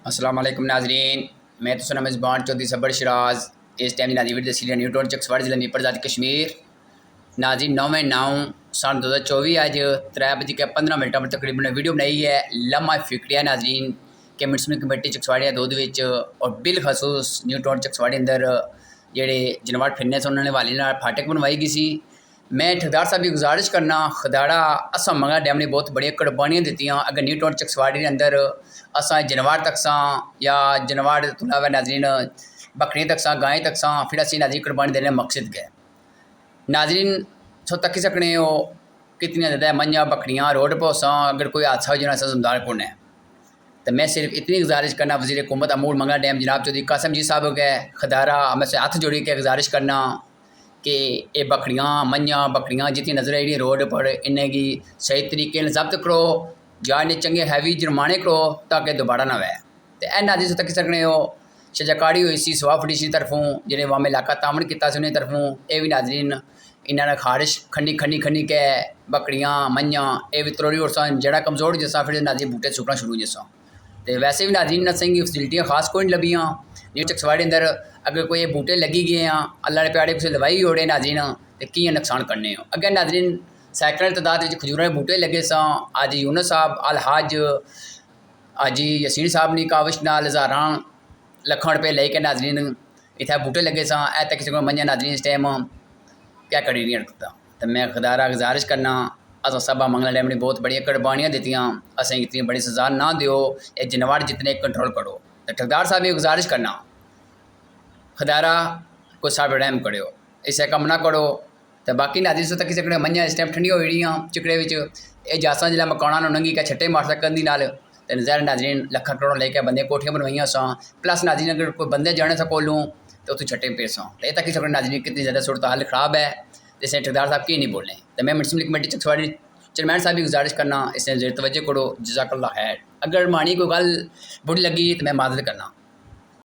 अस्सलाम वालेकुम नाजरीन, मैं तो सुना मेज़बान चौधरी सबर शराज। इस टाइम नाजी वीडियो सीरियल न्यूटन चक्सवाड़ जिला नीपर ज़ात कश्मीर। नाजी 9/9/2024 आज 3:15 पर तकरीबन वीडियो बनाई है लम्हा फिक्रिया नाजरीन के म्यूनसिपल कमेटी चक्सवाड़िया दूध और बिलखसूस न्यूटन चक्सवाड़ी अंदर जेड़े जनवार फिरने से उन्होंने वाली फाटक बनवाई गई सी। मैं ठेकेदार साहब की गुजारिश करना खदाड़ा असा मंगा डैम ने बहुत बड़िया कुर्बानियाँ दित्तियां। अगर न्यूटन चक्सवाड़ी के अंदर असा जनवार तकसा या जनवार तो अलावा नाजरीन बकरियाँ तकसा गायें तकसा फिर असी नाजरीन कुर्बानी देने मकसद गए नाजरीन सो तकी सकने हो कितनी ज़्यादा मंझा बकरियाँ रोड पर होसा। अगर कोई हादसा हो जाना जिम्मेदार कौन है। तो मैं सिर्फ इतनी गुजारिश करना वज़ीर हुकूमत अमूर मंगा डैम जनाब चौधरी कासम जी साहब गए खदारा मैं से हाथ जोड़ी के गुजारिश करना कि ये बकरियाँ मंझा बकरियाँ जितनी नज़र आई रोड पर इन्हें सही तरीके जब्त करो या इन्हें चंगे हैवी जुर्माने करो ताकि दोबारा ना वै। तो ए नाजी तक सकने हो शजाकारी हुई सी सवा फड़ी तरफों जिन्हें वाम इलाका तामन किया उन्हें तरफों ये भी नाजरीन इन्होंने खारिश खन्नी खन्नी खन्नी के बकरियाँ मंझा ये भी त्रोड़ी उड़सा जड़ा कमज़ोर जैसा फिर नाजी बूटे सुकना शुरू जैसा। तो वैसे भी नाजरीन नसें की फैसिलिटियाँ खास कोई नहीं लभियाँ न्यू चक्सवाड़ी अंदर। अगर कोई बूटे लगी गए हैं अल्लाह के प्यारे कुछ दवाई ओड़े नाजरीन तो कि नुकसान करने हो। अगर नाजरीन सैकड़ों तादाद में खजूर के बूटे लगे सा अज यूनुस साहब अलहाज अजी यसीन साहब ने काविश नाल हज़ारां लखां रुपये लेके नाजरीन इतने बूटे लगे सा ए तक किसी को मंझा नाजरीन इस टाइम क्या करी नहीं रखता। तो मैं खुदारा गुजारिश करना अस सबा मंगला डैम ने बहुत बड़िया कुर्बानियाँ दित्तियां असें इतनी बड़ी सज़ा ना दियो ये जनवार जितने कंट्रोल करो। तो ठेकेदार साहब ये गुजारिश करना खदारा को साहब डैम करो इसे कम ना करो। तो बाकी नाजी सो तक सकने मंझा इस टाइम ठंडिया हो चिकड़े ये जासा जिला मकाना नंगी क्या छट्टे मार सकन दी नाल तो नज़ारे नाजरीन लखा करोड़ लेके बंदे कोठियाँ बनवाइया सा प्लस नाजरीन अगर कोई बंदे जाने से कोलूँ तो उत्थू छट्टे पे सा ये तक सकने नाजरीन कितनी ज़्यादा सूरत हाल खराब है जैसे ठेकेदार साहब की नहीं बोलें। तो मैं म्यूनसिपल कमेटी चक्सवाड़ी चेयरमैन साहब की गुजारिश करना इसने तवज्जो करो जज़ाकल्लाह खैर। अगर मानी कोई गल बुरी लगी तो मैं माजरत करना।